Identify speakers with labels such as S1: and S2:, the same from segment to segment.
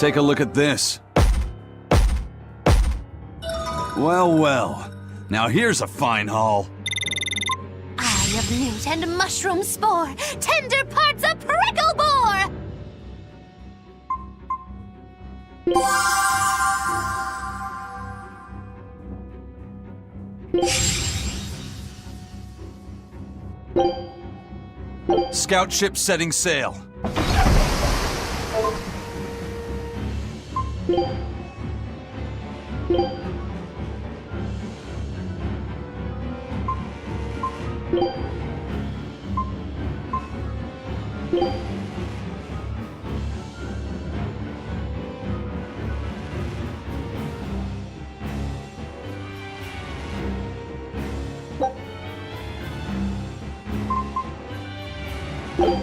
S1: Take a look at this. Well, well. Now here's a fine haul.
S2: Eye of newt and mushroom spore, tender parts of prickle bore!
S1: Scout ship setting sail.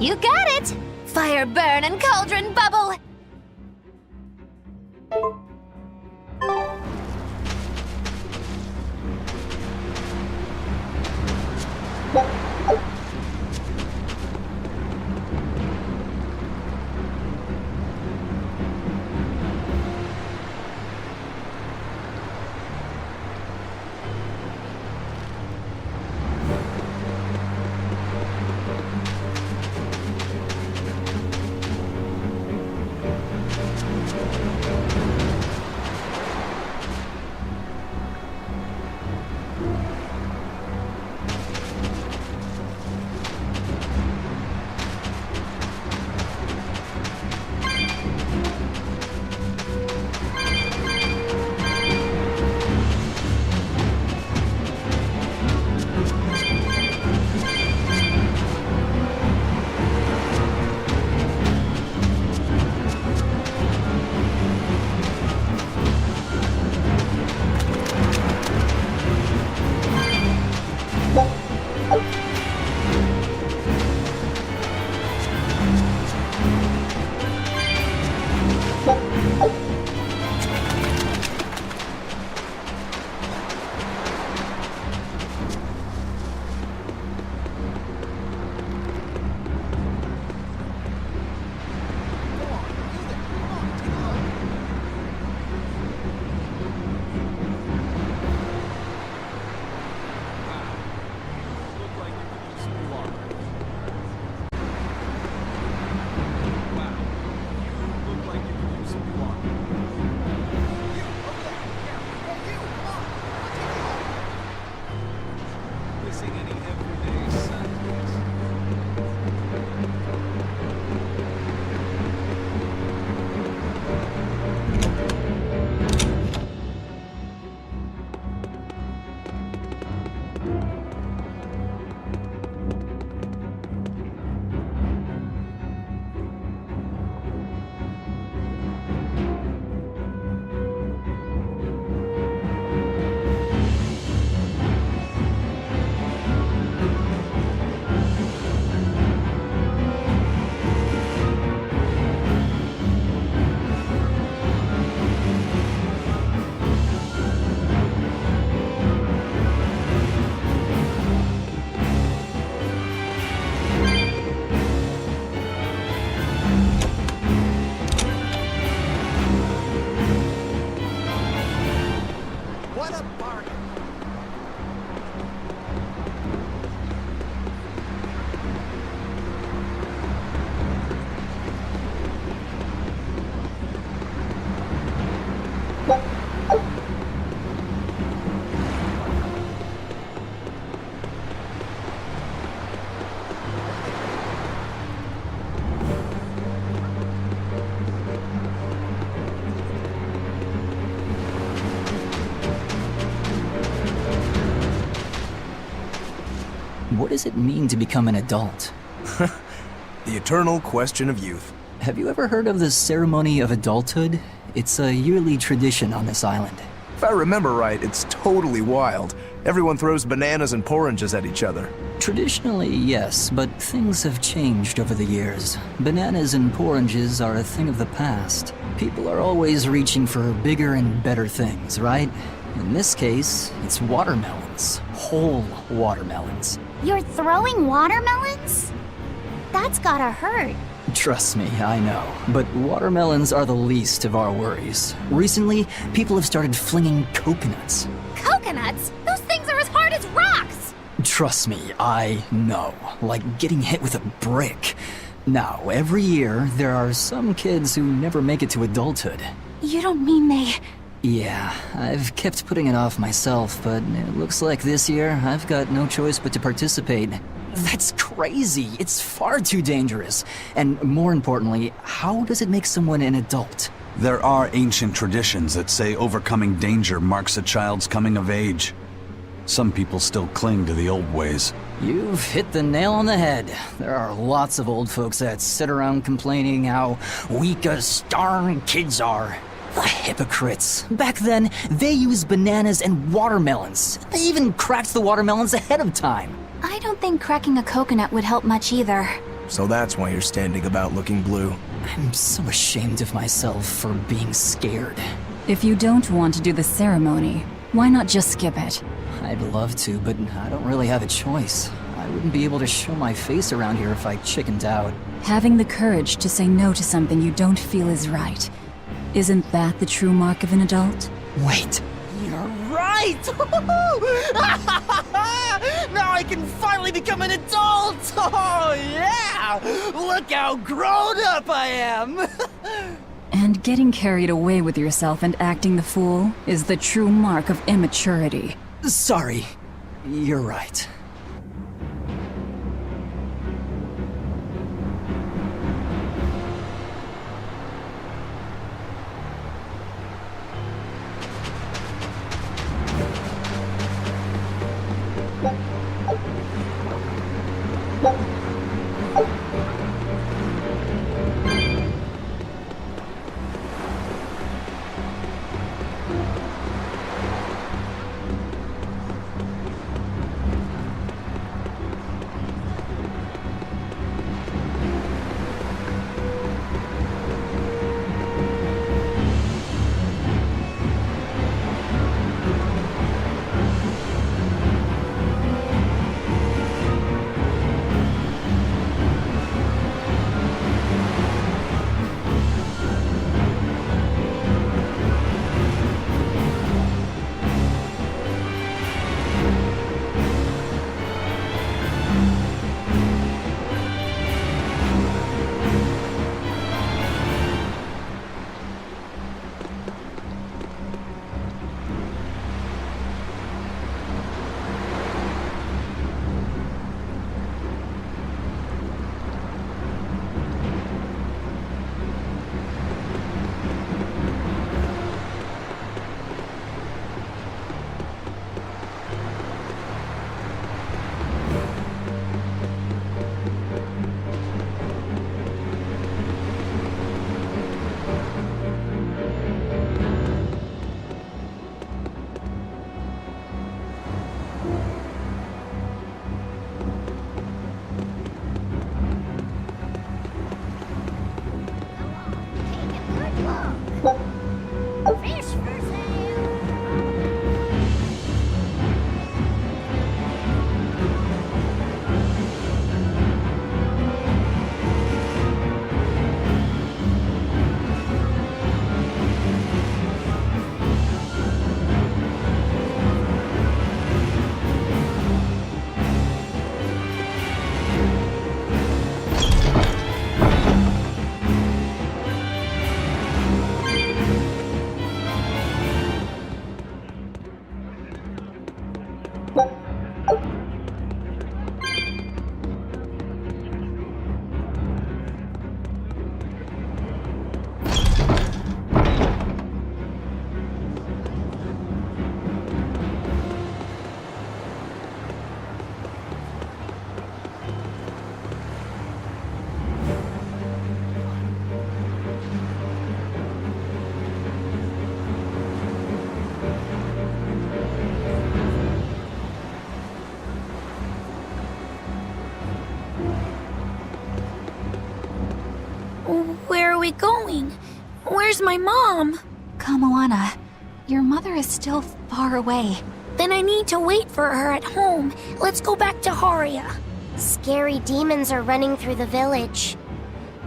S2: You got it! Fire burn and cauldron bubble!
S3: What does it mean to become an adult?
S4: The eternal question of youth.
S3: Have you ever heard of the ceremony of adulthood? It's a yearly tradition on this island.
S4: If I remember right, it's totally wild. Everyone throws bananas and oranges at each other.
S3: Traditionally, yes, but things have changed over the years. Bananas and oranges are a thing of the past. People are always reaching for bigger and better things, right? In this case, it's watermelons. Whole watermelons.
S2: You're throwing watermelons? That's gotta hurt.
S3: Trust me, I know. But watermelons are the least of our worries. Recently, people have started flinging coconuts.
S2: Coconuts? Those things are as hard as rocks!
S3: Trust me, I know. Like getting hit with a brick. Now, every year, there are some kids who never make it to adulthood.
S2: You don't mean they...
S3: Yeah, I've kept putting it off myself, but it looks like this year I've got no choice but to participate. That's crazy! It's far too dangerous. And more importantly, how does it make someone an adult?
S1: There are ancient traditions that say overcoming danger marks a child's coming of age. Some people still cling to the old ways.
S3: You've hit the nail on the head. There are lots of old folks that sit around complaining how weak us darn kids are. The hypocrites. Back then, they used bananas and watermelons. They even cracked the watermelons ahead of time.
S2: I don't think cracking a coconut would help much either.
S4: So that's why you're standing about looking blue.
S3: I'm so ashamed of myself for being scared.
S5: If you don't want to do the ceremony, why not just skip it?
S3: I'd love to, but I don't really have a choice. I wouldn't be able to show my face around here if I chickened out.
S5: Having the courage to say no to something you don't feel is right. Isn't that the true mark of an adult?
S3: Wait. You're right! Now I can finally become an adult! Oh, yeah! Look how grown up I am!
S5: And getting carried away with yourself and acting the fool is the true mark of immaturity.
S3: Sorry. You're right.
S2: Where are we going? Where's my mom? Kamoana, your mother is still far away. Then I need to wait for her at home. Let's go back to Haria.
S6: Scary demons are running through the village.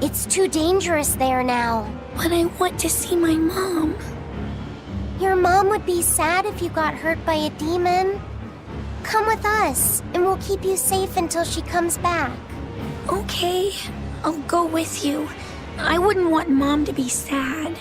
S6: It's too dangerous there now.
S2: But I want to see my mom.
S6: Your mom would be sad if you got hurt by a demon. Come with us, and we'll keep you safe until she comes back.
S2: Okay, I'll go with you. I wouldn't want Mom to be sad.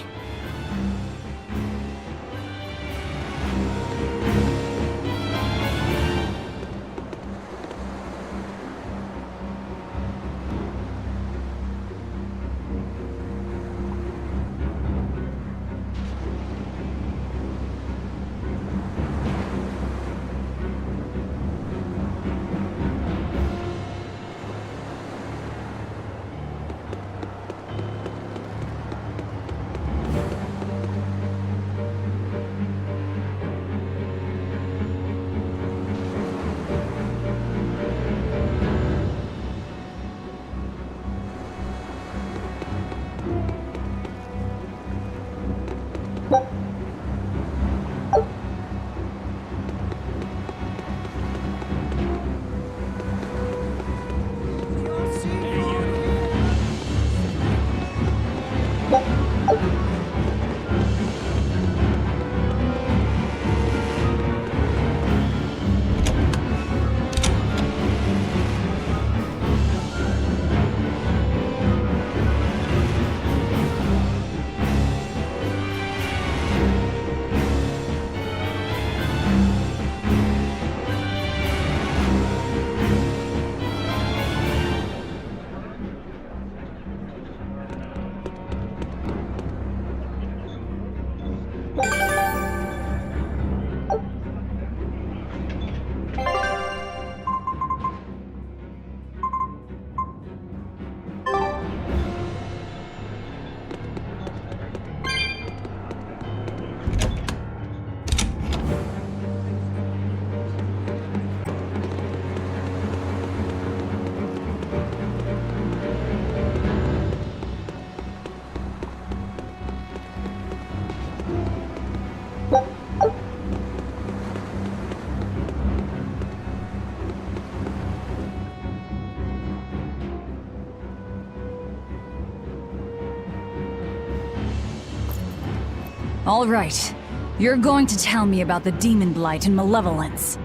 S5: All right. You're going to tell me about the demon blight and malevolence.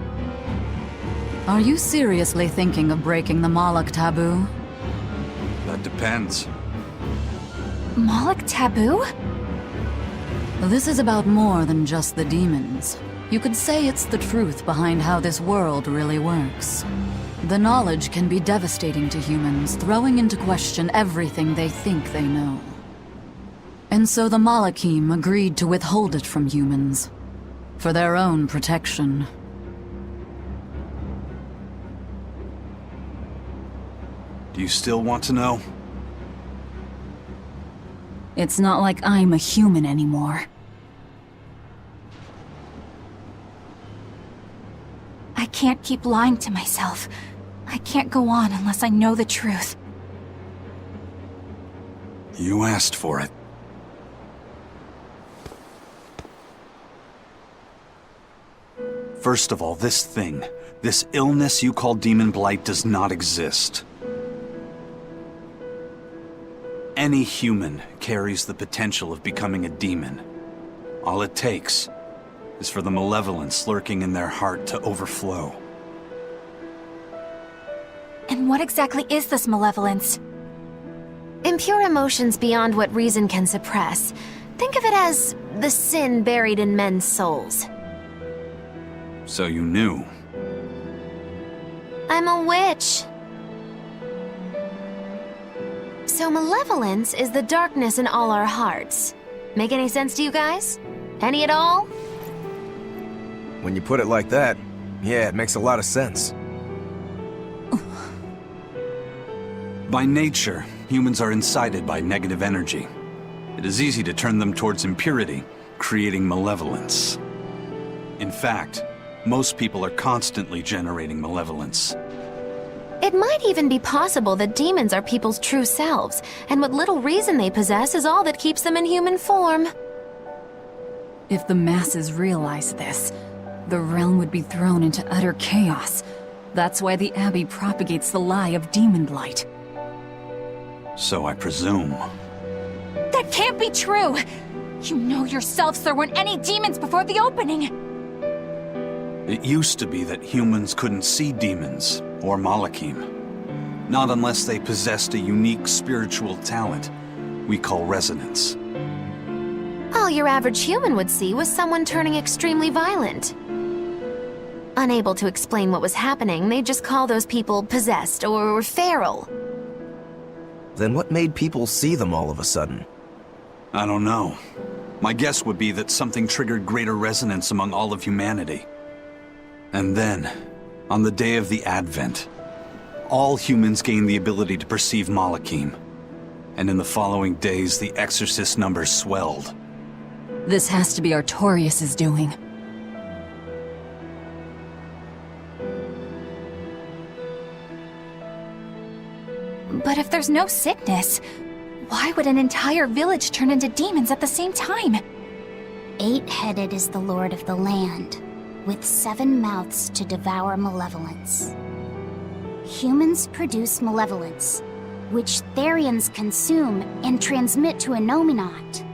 S5: Are you seriously thinking of breaking the Moloch taboo?
S1: That depends.
S2: Moloch taboo?
S5: This is about more than just the demons. You could say it's the truth behind how this world really works. The knowledge can be devastating to humans, throwing into question everything they think they know. And so the Malachim agreed to withhold it from humans, for their own protection.
S1: Do you still want to know?
S5: It's not like I'm a human anymore.
S2: I can't keep lying to myself. I can't go on unless I know the truth.
S1: You asked for it. First of all, this illness you call demon blight does not exist. Any human carries the potential of becoming a demon. All it takes is for the malevolence lurking in their heart to overflow.
S2: And what exactly is this malevolence?
S7: Impure emotions beyond what reason can suppress. Think of it as the sin buried in men's souls.
S1: So you knew.
S7: I'm a witch. So malevolence is the darkness in all our hearts. Make any sense to you guys? Any at all?
S4: When you put it like that, yeah, it makes a lot of sense.
S1: By nature, humans are incited by negative energy. It is easy to turn them towards impurity, creating malevolence. In fact, most people are constantly generating malevolence.
S7: It might even be possible that demons are people's true selves, and what little reason they possess is all that keeps them in human form.
S5: If the masses realize this, the realm would be thrown into utter chaos. That's why the Abbey propagates the lie of demon blight.
S1: So I presume.
S2: That can't be true! You know yourselves there weren't any demons before the opening!
S1: It used to be that humans couldn't see demons, or Malachim. Not unless they possessed a unique spiritual talent we call resonance.
S7: All your average human would see was someone turning extremely violent. Unable to explain what was happening, they'd just call those people possessed or feral.
S4: Then what made people see them all of a sudden?
S1: I don't know. My guess would be that something triggered greater resonance among all of humanity. And then, on the day of the Advent, all humans gained the ability to perceive Malachim. And in the following days, the exorcist numbers swelled.
S5: This has to be Artorias' doing.
S2: But if there's no sickness, why would an entire village turn into demons at the same time?
S6: 8-headed is the lord of the land, with 7 mouths to devour malevolence. Humans produce malevolence, which Therians consume and transmit to a Nominat.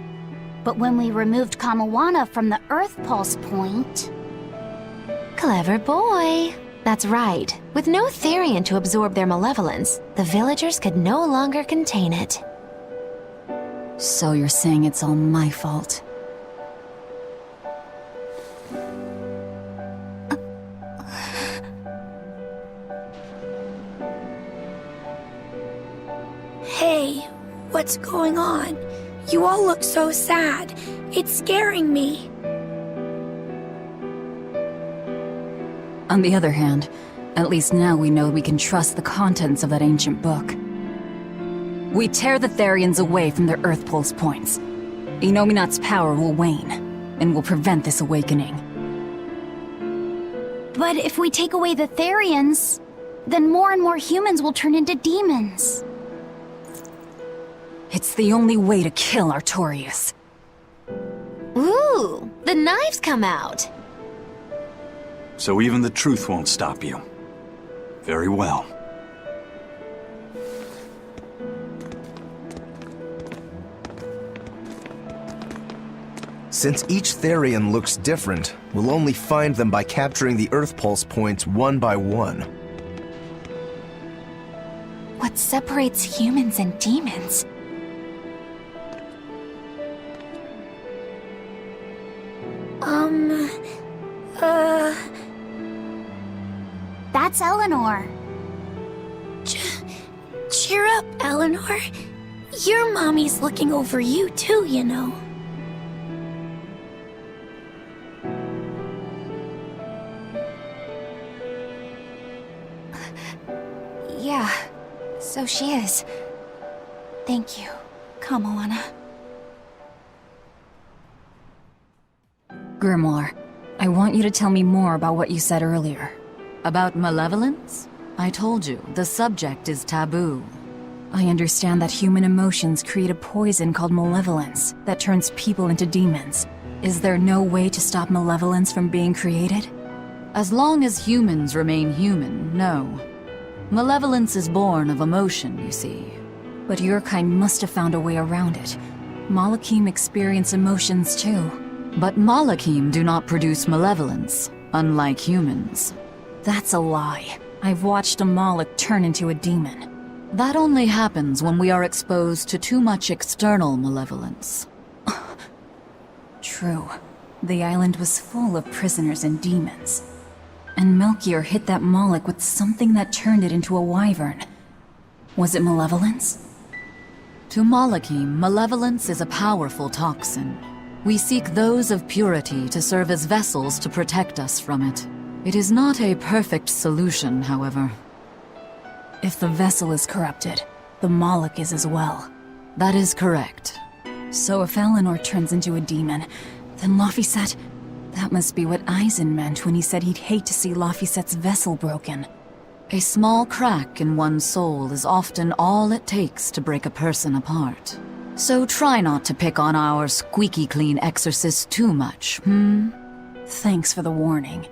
S6: But when we removed Kamawana from the Earth Pulse point...
S7: Clever boy. That's right. With no Therian to absorb their malevolence, the villagers could no longer contain it.
S5: So you're saying it's all my fault?
S2: Hey, what's going on? You all look so sad. It's scaring me.
S5: On the other hand, at least now we know we can trust the contents of that ancient book. We tear the Therians away from their Earth Pulse points. Inominat's power will wane, and will prevent this awakening.
S6: But if we take away the Therians, then more and more humans will turn into demons.
S5: It's the only way to kill Artorias.
S7: Ooh, the knives come out.
S1: So even the truth won't stop you. Very well.
S4: Since each Therian looks different, we'll only find them by capturing the Earth Pulse points one by one.
S2: What separates humans and demons?
S6: That's Eleanor.
S2: Cheer up, Eleanor. Your mommy's looking over you too, you know. Yeah, so she is. Thank you, Kamawana.
S5: Grimoire, I want you to tell me more about what you said earlier. About malevolence? I told you, the subject is taboo. I understand that human emotions create a poison called malevolence that turns people into demons. Is there no way to stop malevolence from being created? As long as humans remain human, no. Malevolence is born of emotion, you see. But your kind must have found a way around it. Malachim experience emotions too. But Malachim do not produce malevolence, unlike humans. That's a lie. I've watched a Malak turn into a demon. That only happens when we are exposed to too much external malevolence.
S2: True. The island was full of prisoners and demons. And Melchior hit that Malak with something that turned it into a wyvern. Was it malevolence?
S5: To Malachim, malevolence is a powerful toxin. We seek those of purity to serve as vessels to protect us from it. It is not a perfect solution, however.
S2: If the vessel is corrupted, the Malak is as well.
S5: That is correct.
S2: So if Eleanor turns into a demon, then Laphicet... That must be what Eisen meant when he said he'd hate to see Laphicet's vessel broken.
S5: A small crack in one's soul is often all it takes to break a person apart. So try not to pick on our squeaky clean exorcist too much,
S2: Thanks for the warning.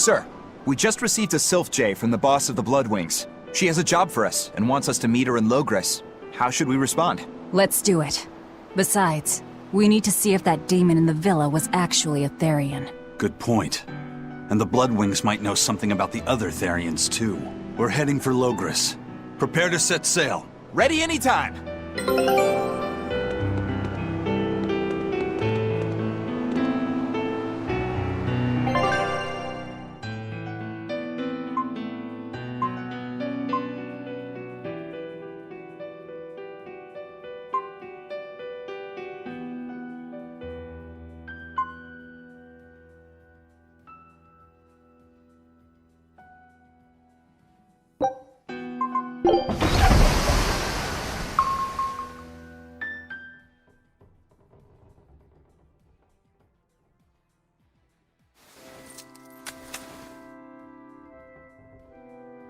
S8: Sir, we just received a Sylph J from the boss of the Bloodwings. She has a job for us and wants us to meet her in Logres. How should we respond?
S2: Let's do it. Besides, we need to see if that demon in the villa was actually a Therian.
S1: Good point. And the Bloodwings might know something about the other Therians, too. We're heading for Logres. Prepare to set sail.
S8: Ready anytime!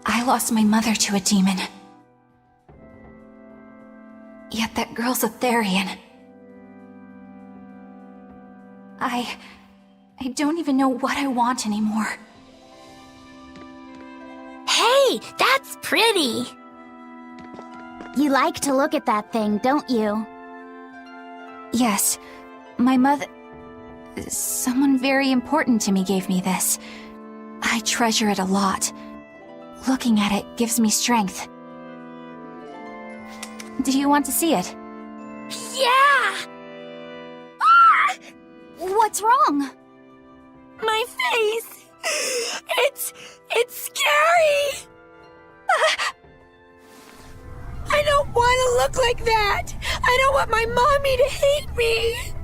S2: I lost my mother to a demon. Yet that girl's a Therian. I don't even know what I want anymore.
S6: Hey, that's pretty! You like to look at that thing, don't you?
S2: Yes, my mother... Someone very important to me gave me this. I treasure it a lot. Looking at it gives me strength. Do you want to see it?
S6: Yeah! Ah! What's wrong? My face! It's scary! I don't want to look like that! I don't want my mommy to hate me!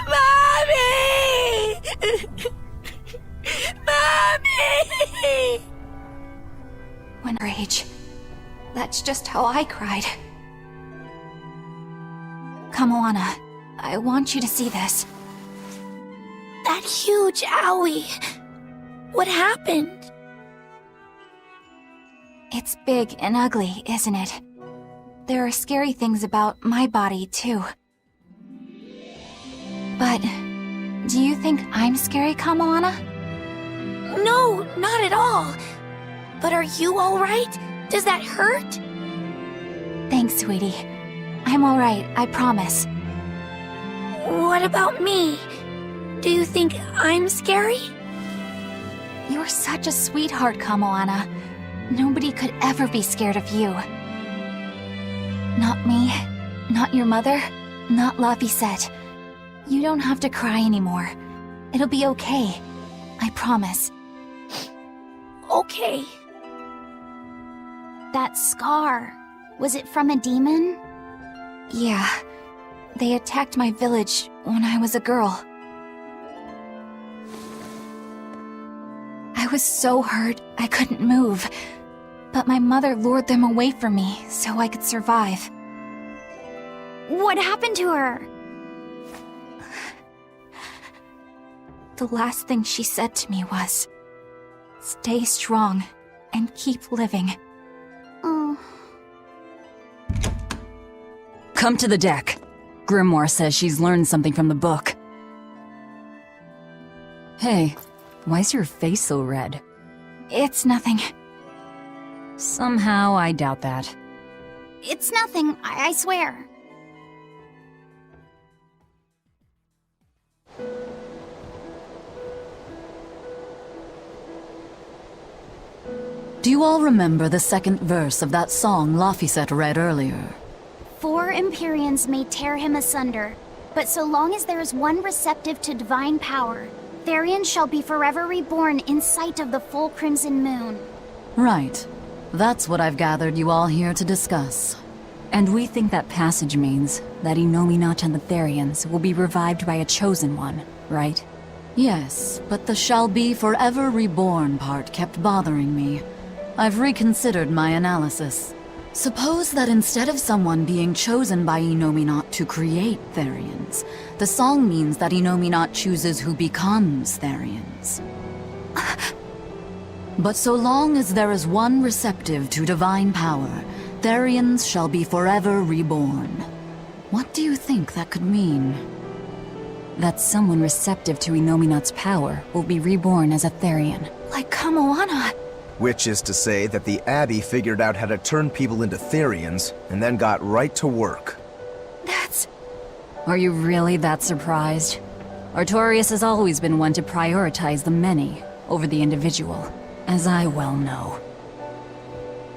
S6: Mommy! Mommy!
S2: When rage. That's just how I cried. Kamoana, I want you to see this.
S6: That huge owie! What happened?
S2: It's big and ugly, isn't it? There are scary things about my body, too. But do you think I'm scary, Kamoana?
S6: No, not at all. But are you alright? Does that hurt?
S2: Thanks, sweetie. I'm alright, I promise.
S6: What about me? Do you think I'm scary?
S2: You're such a sweetheart, Kamoana. Nobody could ever be scared of you. Not me, not your mother, not Laphicet. You don't have to cry anymore. It'll be okay. I promise.
S6: Okay. That scar, was it from a demon?
S2: Yeah. They attacked my village when I was a girl. I was so hurt I couldn't move. But my mother lured them away from me so I could survive.
S6: What happened to her?
S2: The last thing she said to me was, "Stay strong and keep living."
S6: Oh.
S2: Come to the deck. Grimoire says she's learned something from the book. Hey, why's your face so red? It's nothing. Somehow I doubt that.
S6: It's nothing, I swear.
S5: Do you all remember the second verse of that song Laphicet read earlier?
S6: 4 Empyreans may tear him asunder, but so long as there is one receptive to divine power, Therian shall be forever reborn in sight of the full crimson moon.
S5: Right. That's what I've gathered you all here to discuss.
S2: And we think that passage means that Innominat and the Therians will be revived by a chosen one, right?
S5: Yes, but the shall be forever reborn part kept bothering me. I've reconsidered my analysis. Suppose that instead of someone being chosen by Innominat to create Therians, the song means that Innominat chooses who becomes Therians. But so long as there is one receptive to divine power, Therians shall be forever reborn. What do you think that could mean? that someone receptive to Inominat's power will be reborn as a Therian.
S2: Like Kamoana.
S4: Which is to say that the Abbey figured out how to turn people into Therians, and then got right to work.
S2: That's...
S5: Are you really that surprised? Artorias has always been one to prioritize the many over the individual, as I well know.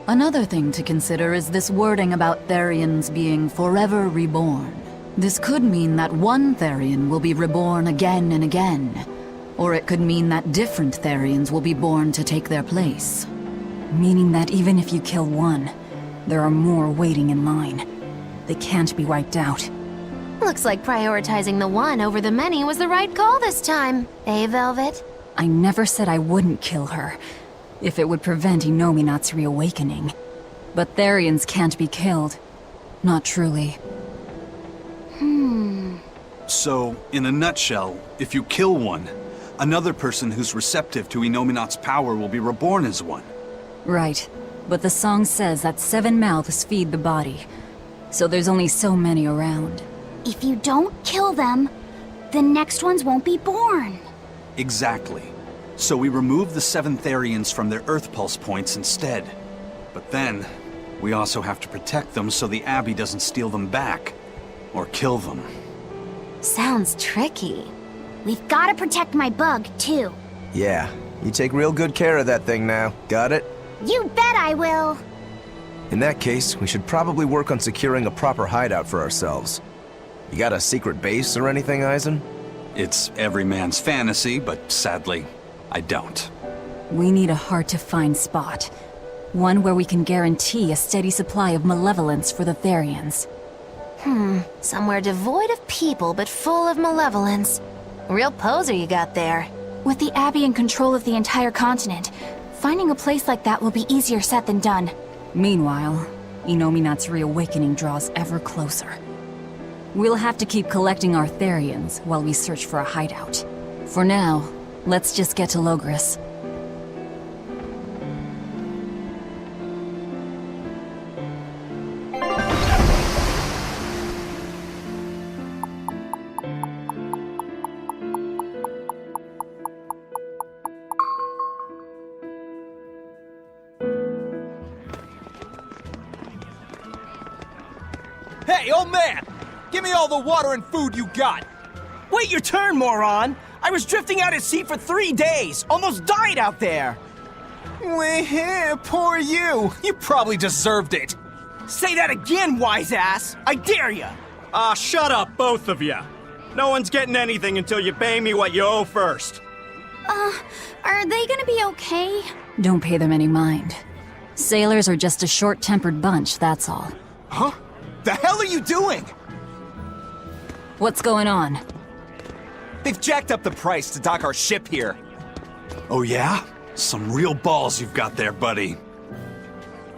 S5: Another thing to consider is this wording about Therians being forever reborn. This could mean that one Therian will be reborn again and again, or it could mean that different Therians will be born to take their place.
S2: Meaning that even if you kill one, there are more waiting in line. They can't be wiped out.
S7: Looks like prioritizing the one over the many was the right call this time. Eh, Velvet?
S2: I never said I wouldn't kill her, if it would prevent Inominat's reawakening. But Therians can't be killed. Not truly.
S1: So, in a nutshell, if you kill one, another person who's receptive to Inominat's power will be reborn as one.
S2: Right. But the song says that 7 mouths feed the body. So there's only so many around.
S6: If you don't kill them, the next ones won't be born.
S1: Exactly. So we remove the 7 Therians from their Earth Pulse points instead. But then, we also have to protect them so the Abbey doesn't steal them back. Or kill them.
S7: Sounds tricky.
S6: We've got to protect my bug, too.
S4: Yeah, you take real good care of that thing now. Got it?
S6: You bet I will.
S4: In that case, we should probably work on securing a proper hideout for ourselves. You got a secret base or anything, Eisen?
S1: It's every man's fantasy, but sadly, I don't.
S2: We need a hard-to-find spot. One where we can guarantee a steady supply of malevolence for the Therians.
S7: Somewhere devoid of people but full of malevolence. Real poser you got there.
S2: With the Abbey in control of the entire continent, finding a place like that will be easier said than done. Meanwhile, Inominat's reawakening draws ever closer. We'll have to keep collecting our Therians while we search for a hideout. For now, let's just get to Logris.
S9: Hey, old man! Give me all the water and food you got!
S10: Wait your turn, moron! I was drifting out at sea for 3 days! Almost died out there!
S9: Poor you! You probably deserved it!
S10: Say that again, wise ass! I dare ya!
S9: Shut up, both of you! No one's getting anything until you pay me what you owe first.
S6: Are they gonna be okay?
S2: Don't pay them any mind. Sailors are just a short-tempered bunch, that's all.
S9: Huh? The hell are you doing?
S2: What's going on?
S8: They've jacked up the price to dock our ship here.
S1: Oh yeah? Some real balls you've got there, buddy.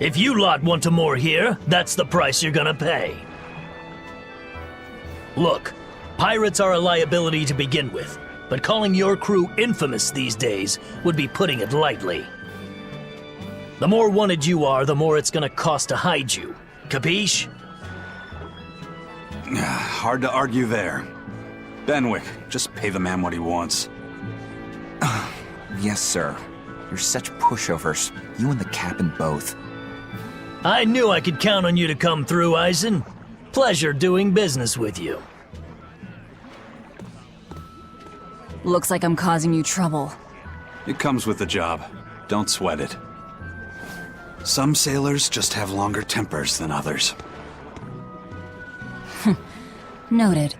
S11: If you lot want to moor here, that's the price you're gonna pay. Look, pirates are a liability to begin with, but calling your crew infamous these days would be putting it lightly. The more wanted you are, the more it's gonna cost to hide you. Capiche?
S1: Hard to argue there. Benwick, just pay the man what he wants.
S8: Yes, sir. You're such pushovers. You and the captain both.
S11: I knew I could count on you to come through, Eisen. Pleasure doing business with you.
S2: Looks like I'm causing you trouble.
S1: It comes with the job. Don't sweat it. Some sailors just have longer tempers than others.
S2: Noted.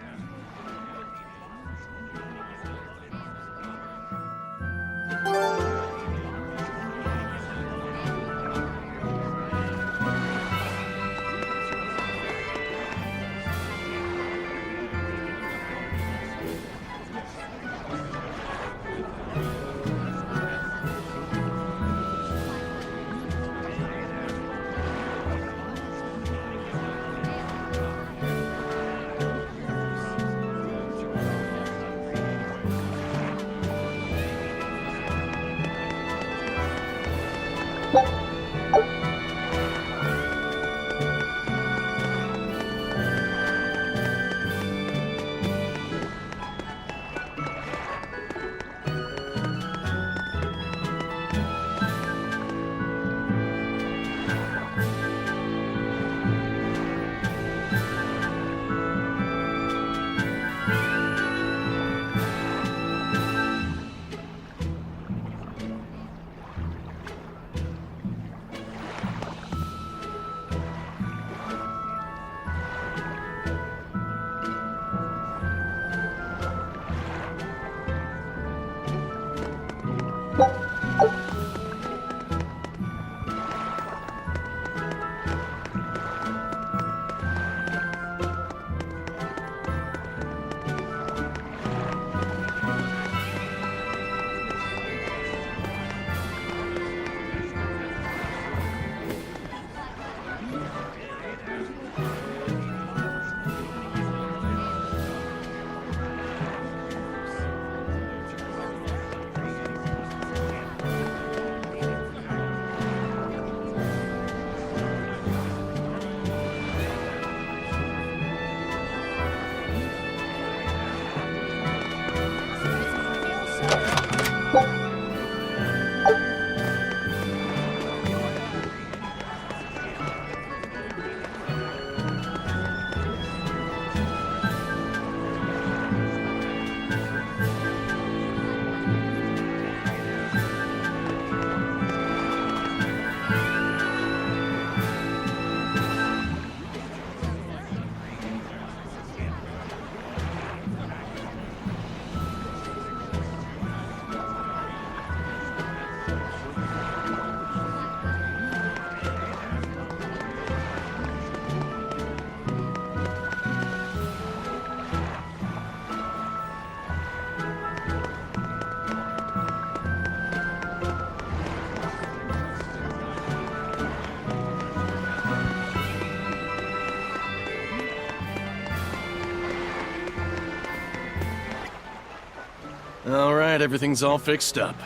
S12: Alright, everything's all fixed up.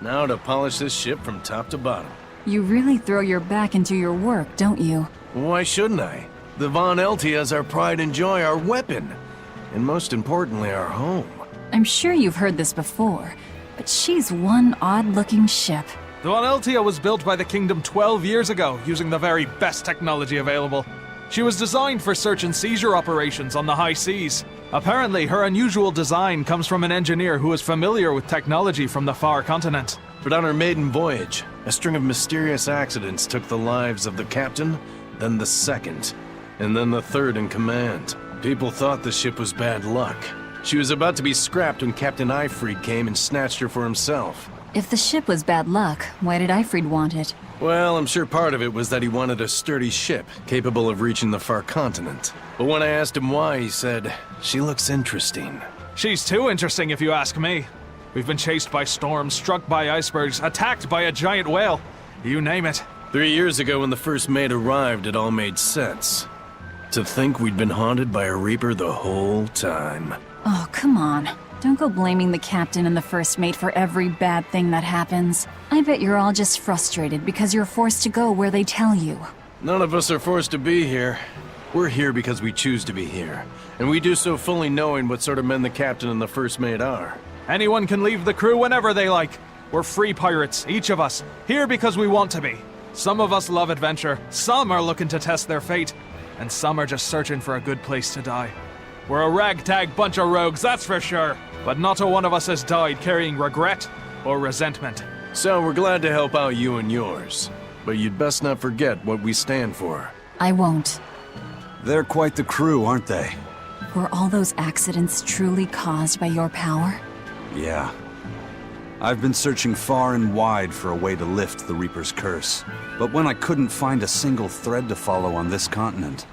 S12: Now to polish this ship from top to bottom.
S5: You really throw your back into your work, don't you?
S12: Why shouldn't I? The Von Eltia is our pride and joy, our weapon. And most importantly, our home.
S5: I'm sure you've heard this before, but she's one odd-looking ship.
S13: The Von Eltia was built by the Kingdom 12 years ago, using the very best technology available. She was designed for search and seizure operations on the high seas. Apparently, her unusual design comes from an engineer who is familiar with technology from the far continent.
S12: But on her maiden voyage, a string of mysterious accidents took the lives of the captain, then the second, and then the third in command. People thought the ship was bad luck. She was about to be scrapped when Captain Eifried came and snatched her for himself.
S5: If the ship was bad luck, why did Eifried want it?
S12: Well, I'm sure part of it was that he wanted a sturdy ship, capable of reaching the far continent. But when I asked him why, he said, "She looks interesting."
S13: She's too interesting if you ask me. We've been chased by storms, struck by icebergs, attacked by a giant whale. You name it.
S12: 3 years ago when the first mate arrived, it all made sense. To think we'd been haunted by a Reaper the whole time.
S5: Oh, come on. Don't go blaming the captain and the first mate for every bad thing that happens. I bet you're all just frustrated because you're forced to go where they tell you.
S12: None of us are forced to be here. We're here because we choose to be here. And we do so fully knowing what sort of men the captain and the first mate are.
S13: Anyone can leave the crew whenever they like. We're free pirates, each of us, here because we want to be. Some of us love adventure, some are looking to test their fate, and some are just searching for a good place to die. We're a ragtag bunch of rogues, that's for sure. But not a one of us has died carrying regret or resentment.
S12: So we're glad to help out you and yours. But you'd best not forget what we stand for.
S5: I won't.
S1: They're quite the crew, aren't they?
S5: Were all those accidents truly caused by your power?
S1: Yeah. I've been searching far and wide for a way to lift the Reaper's curse. But when I couldn't find a single thread to follow on this continent,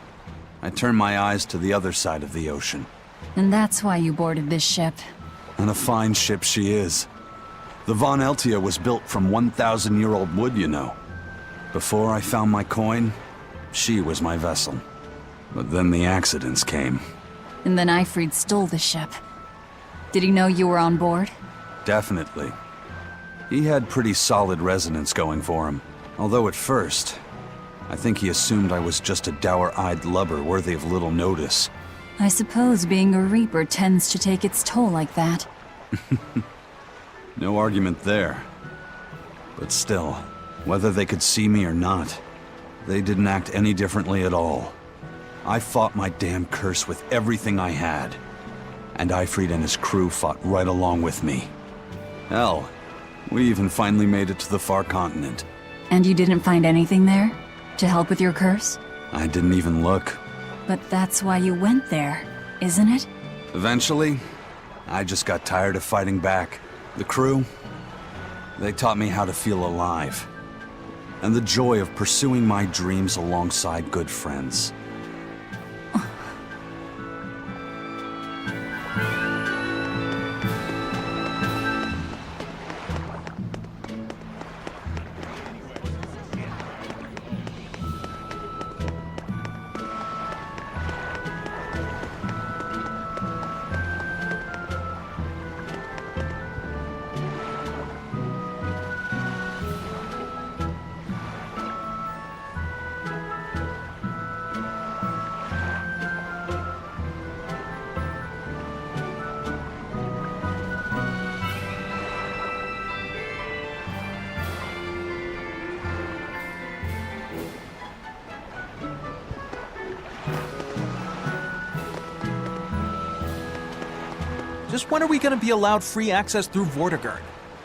S1: I turned my eyes to the other side of the ocean.
S5: And that's why you boarded this ship.
S1: And a fine ship she is. The Von Eltia was built from 1,000-year-old wood, you know. Before I found my coin, she was my vessel. But then the accidents came.
S5: And then Eifried stole the ship. Did he know you were on board?
S1: Definitely. He had pretty solid resonance going for him. Although at first, I think he assumed I was just a dour-eyed lubber worthy of little notice.
S5: I suppose being a Reaper tends to take its toll like that.
S1: No argument there. But still, whether they could see me or not, they didn't act any differently at all. I fought my damn curse with everything I had. And Eifried and his crew fought right along with me. Hell, we even finally made it to the far continent.
S5: And you didn't find anything there? To help with your curse?
S1: I didn't even look.
S5: But that's why you went there, isn't it?
S1: Eventually, I just got tired of fighting back. The crew, They taught me how to feel alive, and the joy of pursuing my dreams alongside good friends.
S13: Just when are we gonna be allowed free access through Vortigern?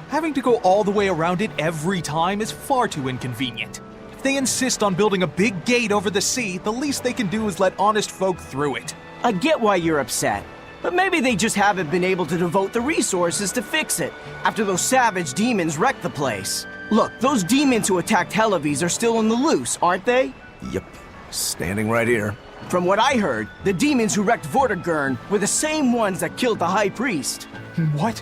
S13: Having to go all the way around it every time is far too inconvenient. If they insist on building a big gate over the sea, the least they can do is let honest folk through it.
S10: I get why you're upset, but maybe they just haven't been able to devote the resources to fix it after those savage demons wrecked the place. Look, those demons who attacked Helavis are still on the loose, aren't they?
S4: Yep. Standing right here.
S10: From what I heard, the demons who wrecked Vortigern were the same ones that killed the High Priest.
S13: What?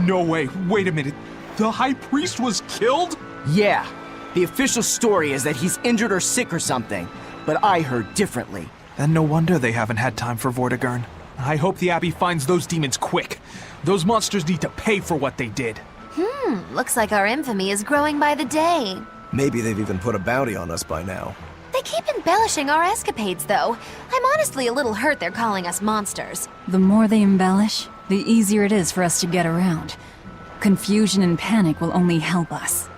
S13: No way. Wait a minute. The High Priest was killed?
S10: Yeah. The official story is that he's injured or sick or something, but I heard differently.
S13: Then no wonder they haven't had time for Vortigern. I hope the Abbey finds those demons quick. Those monsters need to pay for what they did.
S7: Looks like our infamy is growing by the day.
S4: Maybe they've even put a bounty on us by now.
S7: They keep embellishing our escapades, though. I'm honestly a little hurt they're calling us monsters.
S5: The more they embellish, the easier it is for us to get around. Confusion and panic will only help us.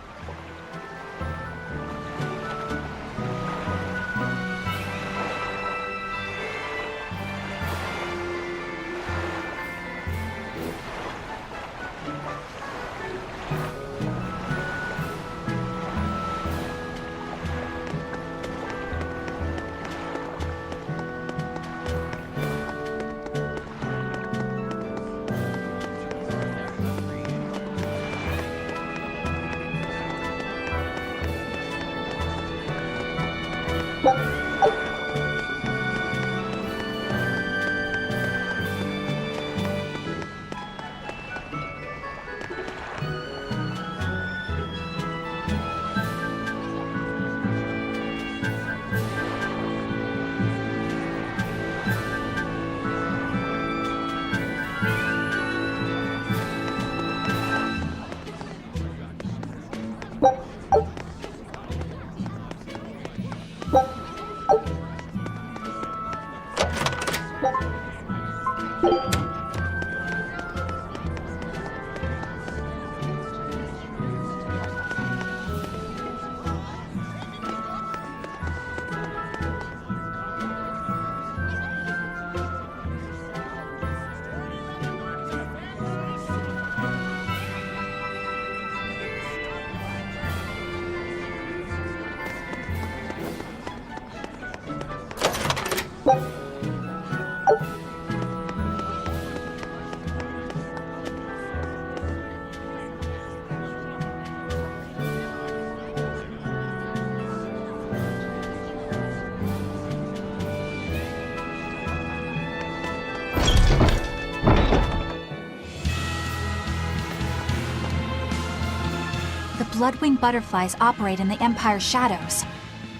S2: Bloodwing butterflies operate in the Empire's shadows.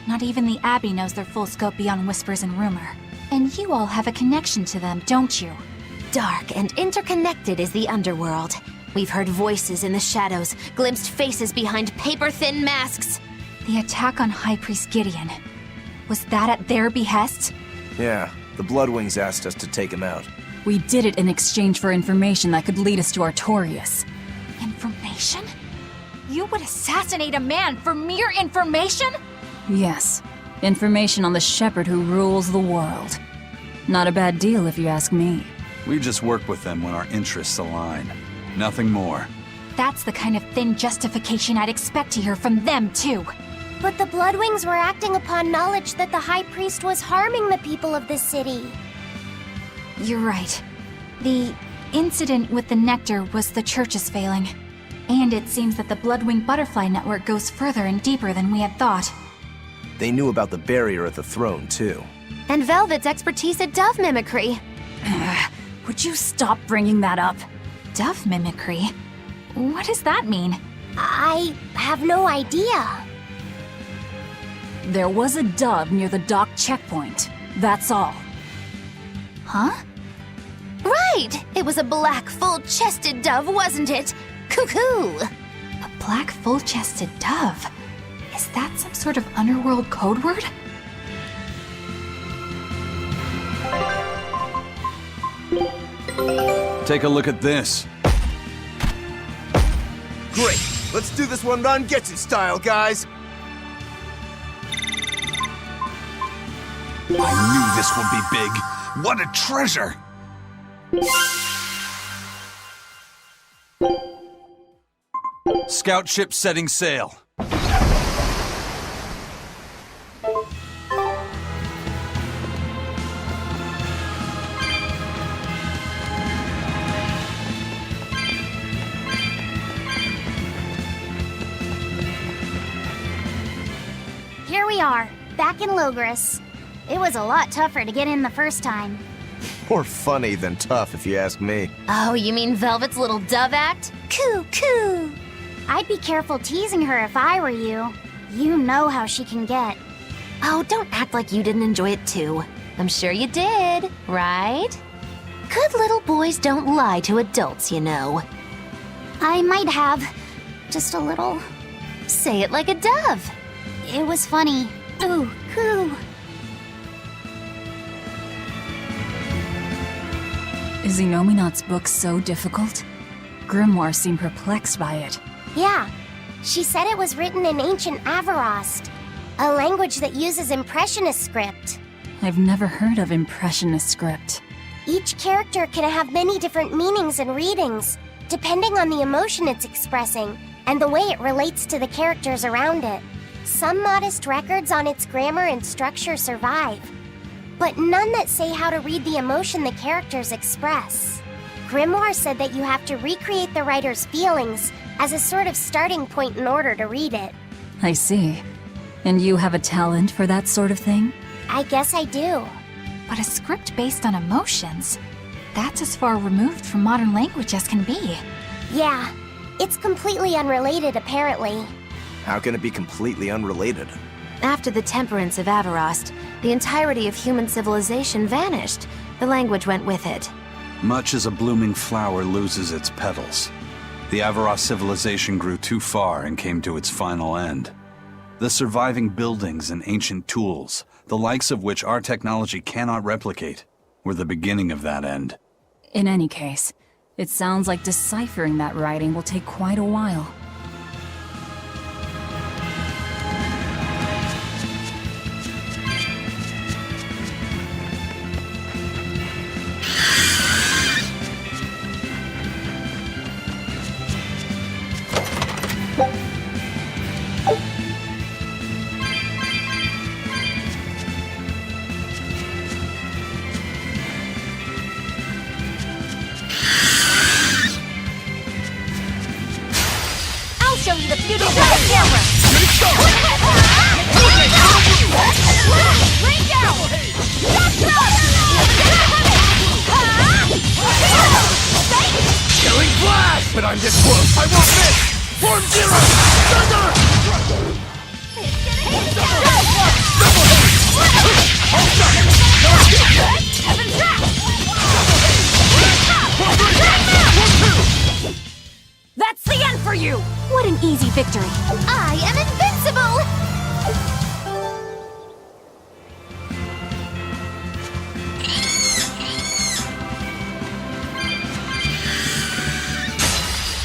S2: Not even the Abbey knows their full scope beyond whispers and rumor. And you all have a connection to them, don't you?
S7: Dark and interconnected is the underworld. We've heard voices in the shadows, glimpsed faces behind paper-thin masks.
S2: The attack on High Priest Gideon. Was that at their behest?
S4: Yeah, the Bloodwings asked us to take him out.
S5: We did it in exchange for information that could lead us to Artorias.
S2: Information? You would assassinate a man for mere information?
S5: Yes. Information on the shepherd who rules the world. Not a bad deal if you ask me.
S1: We just work with them when our interests align. Nothing more.
S2: That's the kind of thin justification I'd expect to hear from them, too.
S6: But the Bloodwings were acting upon knowledge that the High Priest was harming the people of this city.
S2: You're right. The incident with the nectar was the church's failing. And it seems that the Bloodwing Butterfly Network goes further and deeper than we had thought.
S4: They knew about the barrier at the throne, too.
S7: And Velvet's expertise at dove mimicry.
S2: Would you stop bringing that up? Dove mimicry? What does that mean?
S6: I have no idea.
S5: There was a dove near the dock checkpoint. That's all.
S2: Huh?
S7: Right! It was a black, full-chested dove, wasn't it? Cuckoo!
S2: A black, full-chested dove? Is that some sort of underworld code word?
S1: Take a look at this.
S4: Great! Let's do this one round Getsu style, guys!
S1: I knew this would be big. What a treasure! Scout ship setting sail.
S6: Here we are, back in Logris. It was a lot tougher to get in the first time.
S4: More funny than tough, if you ask me.
S7: Oh, you mean Velvet's little dove act? Coo, coo!
S6: I'd be careful teasing her if I were you. You know how she can get.
S7: Oh, don't act like you didn't enjoy it too. I'm sure you did, right? Good little boys don't lie to adults, you know.
S6: I might have. Just a little.
S7: Say it like a dove.
S6: It was funny. Ooh, coo.
S5: Is Inominat's book so difficult? Grimoire seemed perplexed by it.
S6: Yeah. She said it was written in ancient Avarost, a language that uses Impressionist script.
S5: I've never heard of Impressionist script.
S6: Each character can have many different meanings and readings, depending on the emotion it's expressing and the way it relates to the characters around it. Some modest records on its grammar and structure survive, but none that say how to read the emotion the characters express. Grimoire said that you have to recreate the writer's feelings as a sort of starting point in order to read it.
S5: I see. And you have a talent for that sort of thing?
S6: I guess I do.
S2: But a script based on emotions? That's as far removed from modern language as can be.
S6: Yeah, it's completely unrelated apparently.
S4: How can it be completely unrelated?
S7: After the temperance of Avarost, the entirety of human civilization vanished. The language went with it.
S1: Much as a blooming flower loses its petals, the Avarost civilization grew too far and came to its final end. The surviving buildings and ancient tools, the likes of which our technology cannot replicate, were the beginning of that end.
S5: In any case, it sounds like deciphering that writing will take quite a while.
S7: Show you the beauty of the camera! Rain down!
S12: Killing flash! But I'm this close, I won't miss! Form zero! Thunder!
S5: That's the end for you!
S2: What an easy victory.
S7: I am invincible!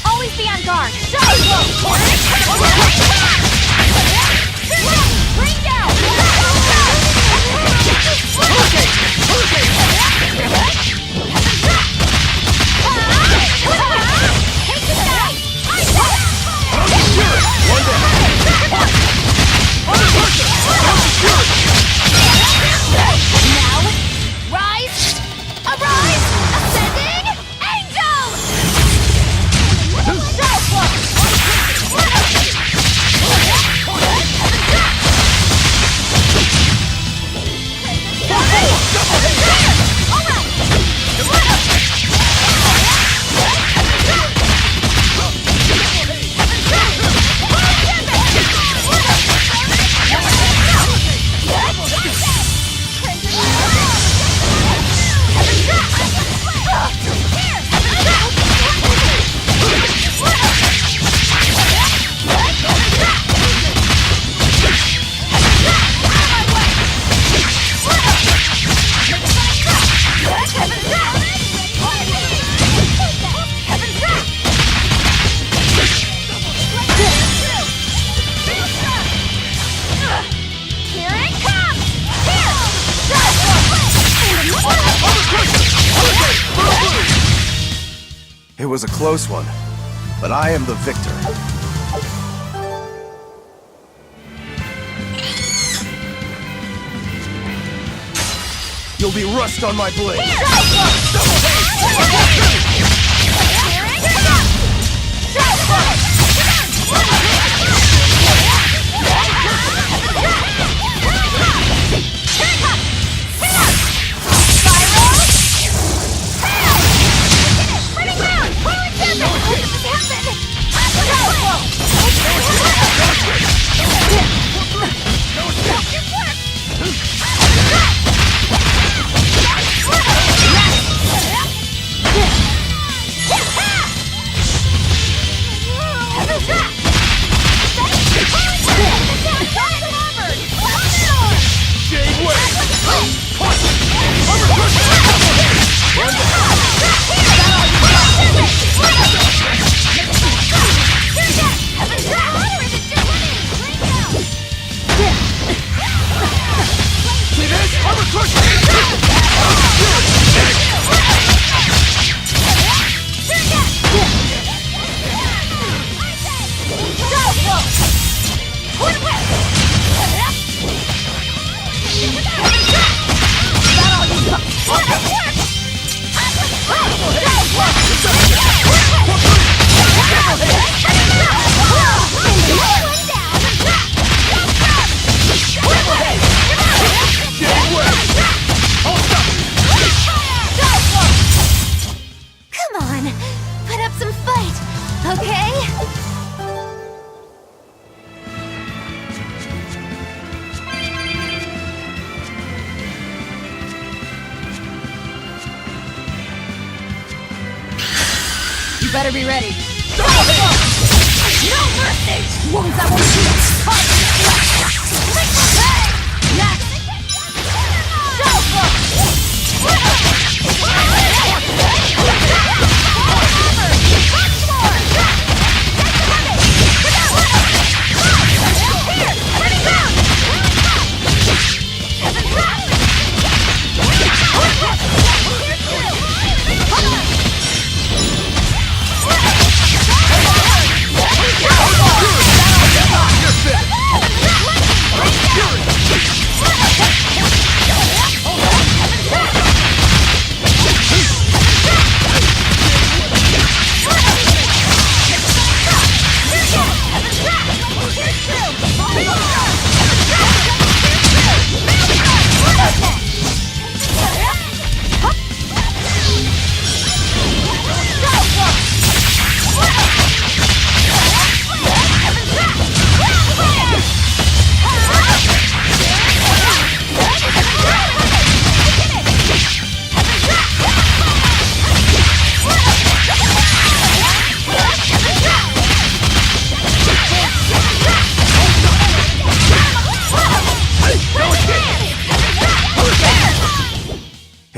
S2: Always be on guard.
S7: Bring down! Now, rise! Arise! Ascending! Angel!
S4: It was a close one, but I am the victor. You'll be rust on my blade.
S5: You better be ready. No mercy! Wounds that will shoot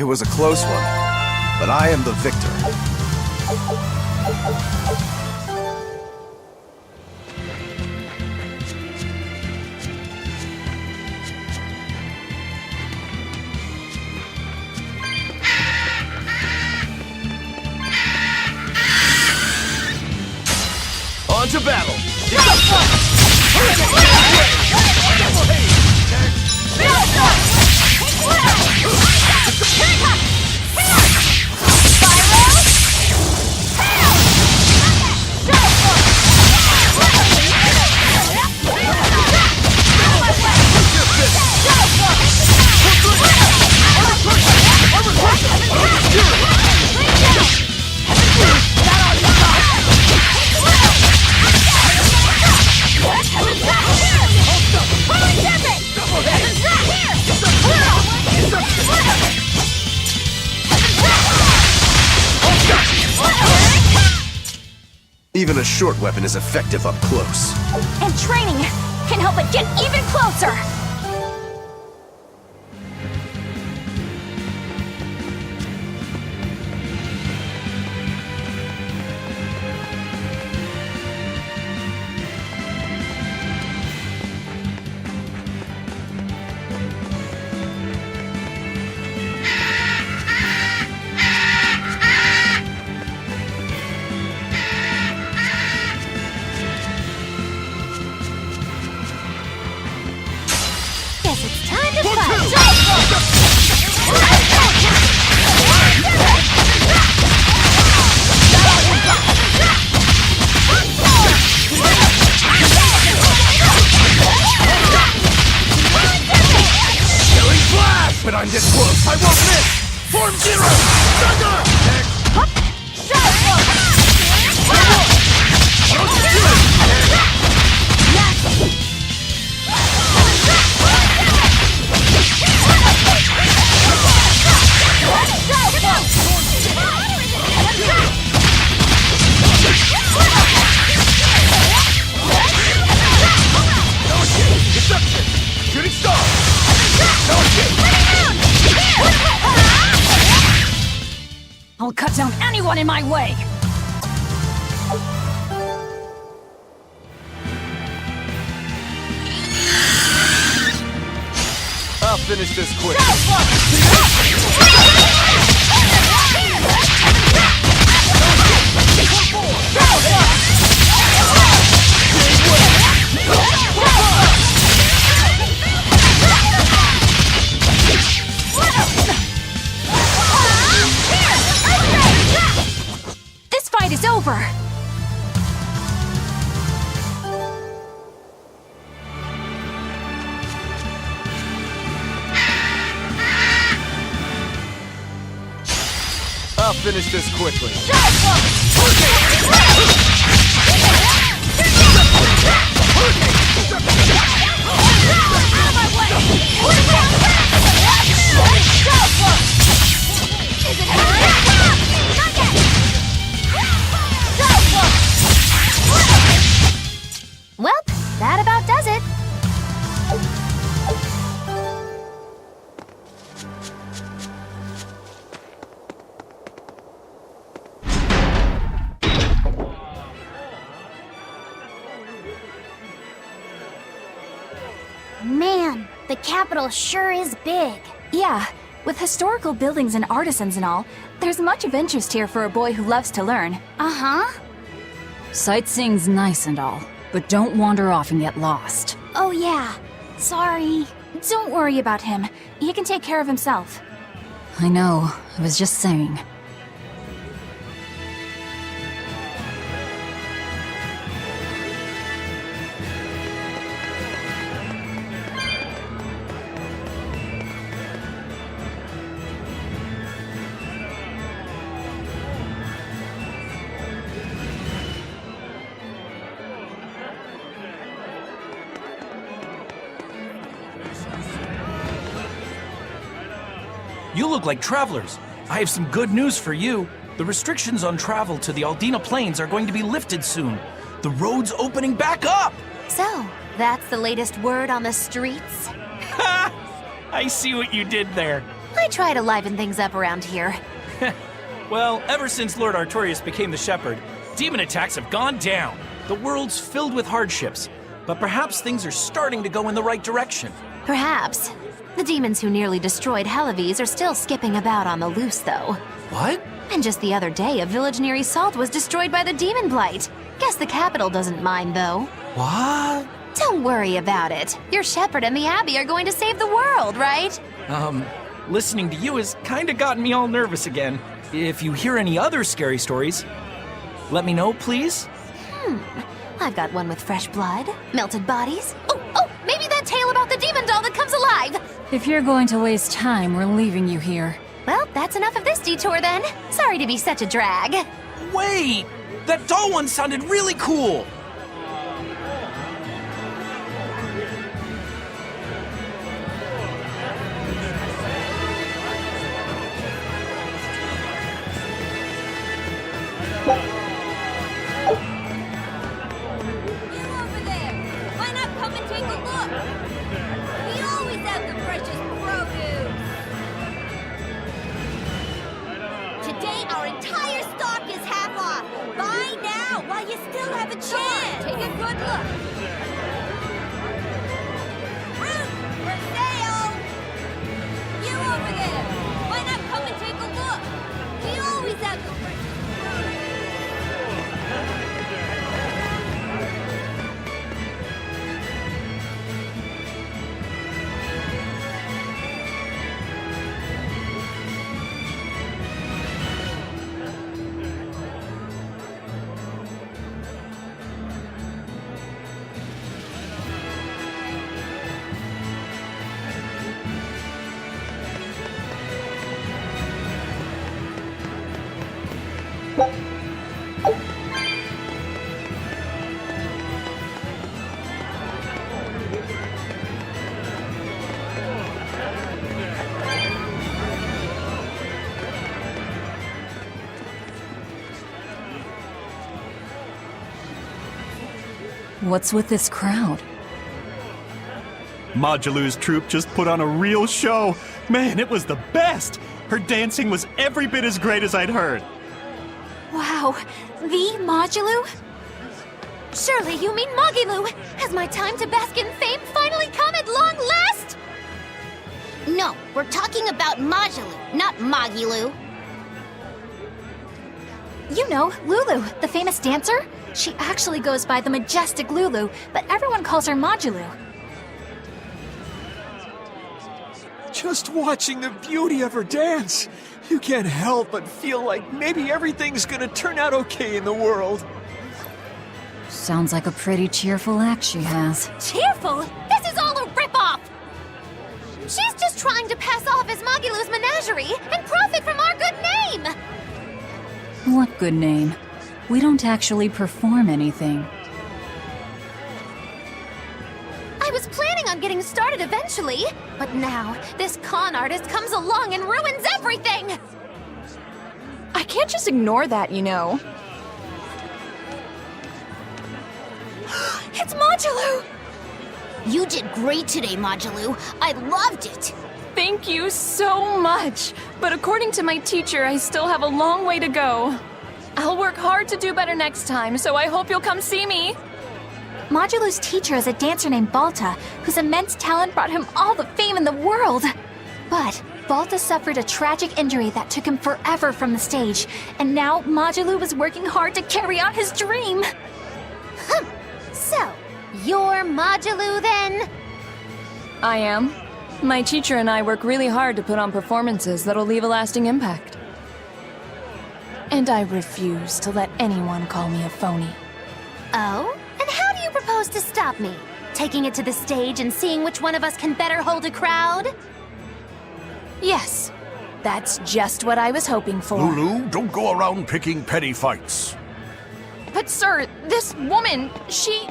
S4: It was a close one, but I am the victor. On to battle! Even a short weapon is effective up close.
S2: And training can help it get even closer!
S5: I'll cut down anyone in my way!
S13: I'll finish this quick.
S2: This fight is over!
S13: I'll finish this quickly.
S7: Well, that about does it.
S6: Man, the capital sure is big.
S2: Yeah, with historical buildings and artisans and all, there's much of interest here for a boy who loves to learn.
S6: Uh-huh.
S5: Sightseeing's nice and all, but don't wander off and get lost.
S6: Oh yeah. Sorry.
S2: Don't worry about him. He can take care of himself.
S5: I know, I was just saying.
S14: You look like travelers. I have some good news for you. The restrictions on travel to the Aldina Plains are going to be lifted soon. The road's opening back up!
S7: So, that's the latest word on the streets?
S14: Ha! I see what you did there.
S7: I try to liven things up around here.
S14: Well, ever since Lord Artorius became the Shepherd, demon attacks have gone down. The world's filled with hardships, but perhaps things are starting to go in the right direction.
S7: Perhaps. The demons who nearly destroyed Halaves are still skipping about on the loose, though.
S14: What?
S7: And just the other day, a village near Salt was destroyed by the demon blight. Guess the capital doesn't mind, though.
S14: What?
S7: Don't worry about it. Your shepherd and the Abbey are going to save the world, right?
S14: Listening to you has kinda gotten me all nervous again. If you hear any other scary stories, let me know, please.
S7: I've got one with fresh blood, melted bodies. Oh, maybe that tale about the demon doll that comes alive!
S5: If you're going to waste time, we're leaving you here.
S7: Well, that's enough of this detour then. Sorry to be such a drag.
S14: Wait! That doll one sounded really cool!
S5: What's with this crowd?
S9: Modulu's troupe just put on a real show. Man, it was the best! Her dancing was every bit as great as I'd heard.
S2: Wow, the Modulu?
S7: Surely you mean Mogilu! Has my time to bask in fame finally come at long last?
S6: No, we're talking about Majulu, not Mogilu.
S2: You know, Lulu, the famous dancer? She actually goes by the majestic Lulu, but everyone calls her Modulu.
S15: Just watching the beauty of her dance, you can't help but feel like maybe everything's gonna turn out okay in the world.
S5: Sounds like a pretty cheerful act she has.
S7: Cheerful? This is all a ripoff! She's just trying to pass off as Mogilu's menagerie and profit from our good name!
S5: What good name? We don't actually perform anything.
S7: I was planning on getting started eventually, but now this con artist comes along and ruins everything!
S16: I can't just ignore that, you know.
S2: It's Modulu!
S6: You did great today, Modulu. I loved it.
S16: Thank you so much. But according to my teacher, I still have a long way to go. I'll work hard to do better next time, so I hope you'll come see me.
S2: Modulu's teacher is a dancer named Balta, whose immense talent brought him all the fame in the world. But Balta suffered a tragic injury that took him forever from the stage, and now Modulu was working hard to carry out his dream.
S7: So, you're Modulu then?
S16: I am. My teacher and I work really hard to put on performances that'll leave a lasting impact. And I refuse to let anyone call me a phony.
S7: Oh? And how do you propose to stop me? Taking it to the stage and seeing which one of us can better hold a crowd?
S16: Yes, that's just what I was hoping for.
S17: Lulu, don't go around picking petty fights.
S16: But sir, this woman, she...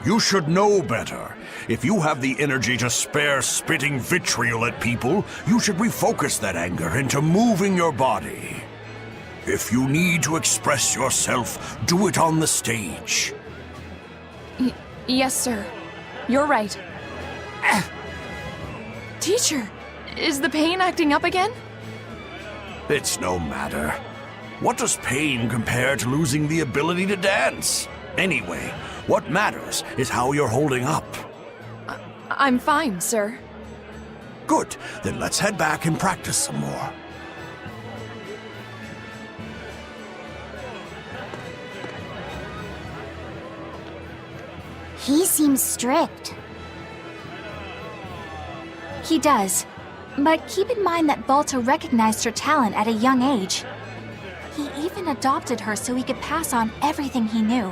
S17: You should know better. If you have the energy to spare spitting vitriol at people, you should refocus that anger into moving your body. If you need to express yourself, do it on the stage.
S16: Yes, sir. You're right. Teacher, is the pain acting up again?
S17: It's no matter. What does pain compare to losing the ability to dance? Anyway, what matters is how you're holding up.
S16: I'm fine, sir.
S17: Good, then let's head back and practice some more.
S6: He seems strict.
S2: He does. But keep in mind that Balta recognized her talent at a young age. He even adopted her so he could pass on everything he knew.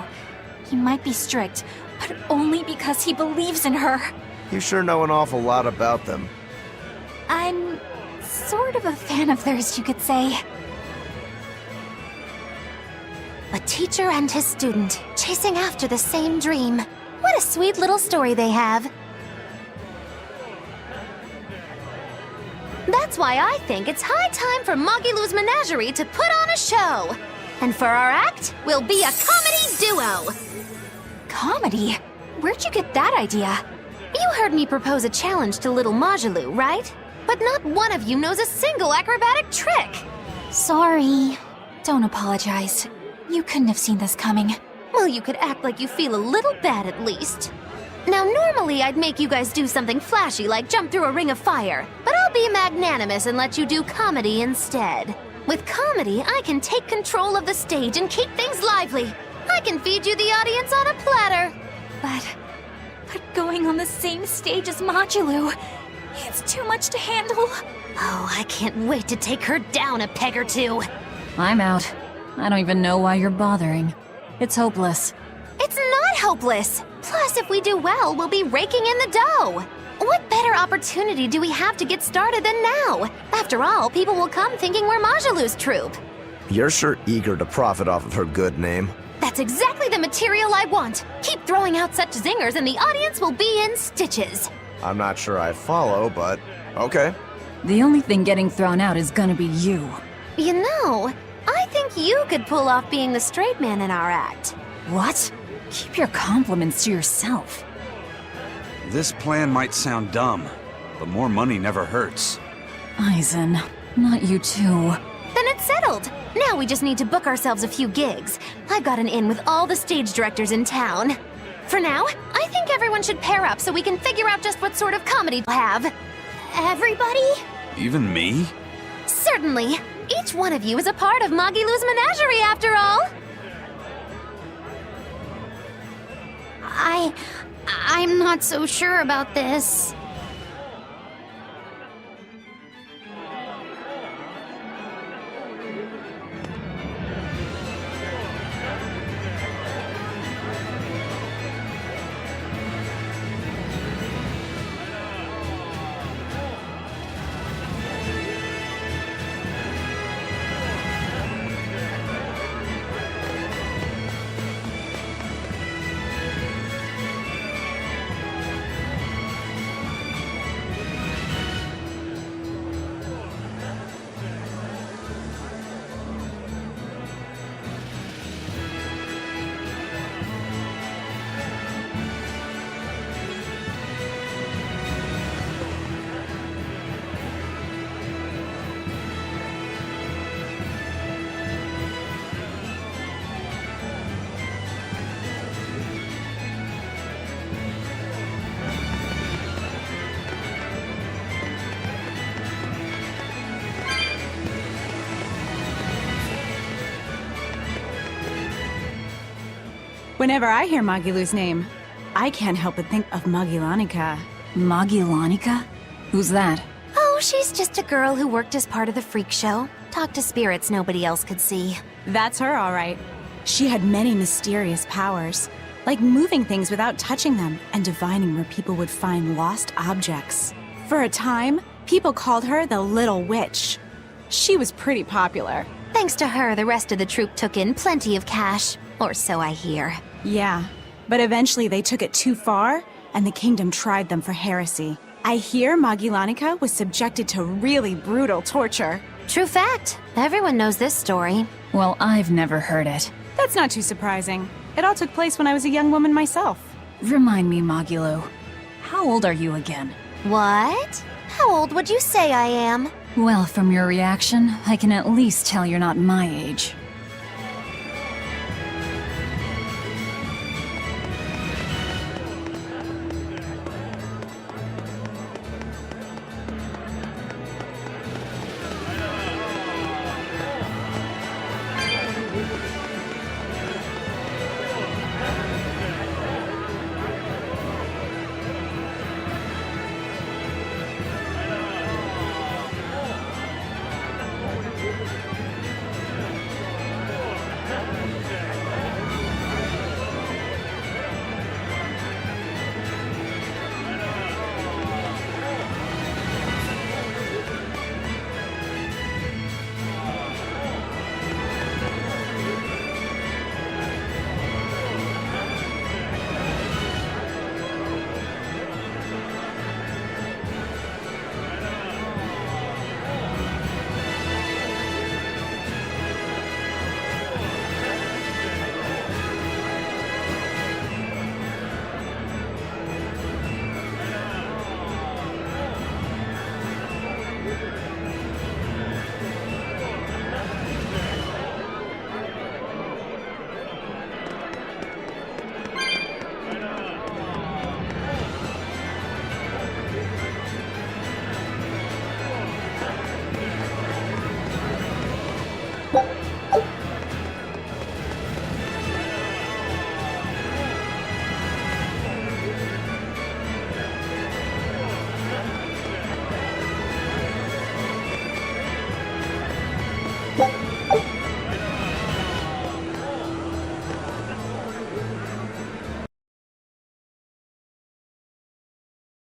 S2: He might be strict, but only because he believes in her.
S4: You sure know an awful lot about them.
S2: I'm sort of a fan of theirs, you could say.
S7: A teacher and his student, chasing after the same dream. What a sweet little story they have. That's why I think it's high time for Mogilu's Menagerie to put on a show. And for our act, we'll be a comedy duo.
S2: Comedy? Where'd you get that idea?
S7: You heard me propose a challenge to little Mogilu, right? But not one of you knows a single acrobatic trick.
S6: Sorry.
S2: Don't apologize. You couldn't have seen this coming.
S7: Well, you could act like you feel a little bad at least. Now, normally I'd make you guys do something flashy like jump through a ring of fire, but I'll be magnanimous and let you do comedy instead. With comedy, I can take control of the stage and keep things lively. I can feed you the audience on a platter.
S2: But going on the same stage as Modulu, it's too much to handle.
S7: Oh, I can't wait to take her down a peg or two.
S5: I'm out. I don't even know why you're bothering. It's hopeless.
S7: It's not hopeless. Plus, if we do well, we'll be raking in the dough. What better opportunity do we have to get started than now? After all, people will come thinking we're Mogilu's troupe.
S4: You're sure eager to profit off of her good name.
S7: That's exactly the material I want. Keep throwing out such zingers and the audience will be in stitches.
S4: I'm not sure I follow, but okay.
S5: The only thing getting thrown out is gonna be you.
S7: You know, I think you could pull off being the straight man in our act.
S5: What? Keep your compliments to yourself.
S1: This plan might sound dumb, but more money never hurts.
S5: Eisen, not you too.
S7: Then it's settled. Now we just need to book ourselves a few gigs. I've got an in with all the stage directors in town. For now, I think everyone should pair up so we can figure out just what sort of comedy we'll have.
S6: Everybody?
S1: Even me?
S7: Certainly. Each one of you is a part of Magilou's menagerie, after all.
S6: I'm not so sure about this.
S18: Whenever I hear Magilou's name, I can't help but think of Magilanica.
S5: Magilanica? Who's that?
S7: Oh, she's just a girl who worked as part of the freak show. Talked to spirits nobody else could see.
S18: That's her, all right. She had many mysterious powers, like moving things without touching them and divining where people would find lost objects. For a time, people called her the Little Witch. She was pretty popular.
S7: Thanks to her, the rest of the troupe took in plenty of cash. Or so I hear.
S18: Yeah, but eventually they took it too far, and the kingdom tried them for heresy. I hear Magilanica was subjected to really brutal torture.
S7: True fact. Everyone knows this story.
S5: Well, I've never heard it.
S18: That's not too surprising. It all took place when I was a young woman myself.
S5: Remind me, Magilou. How old are you again?
S7: What? How old would you say I am?
S5: Well, from your reaction, I can at least tell you're not my age.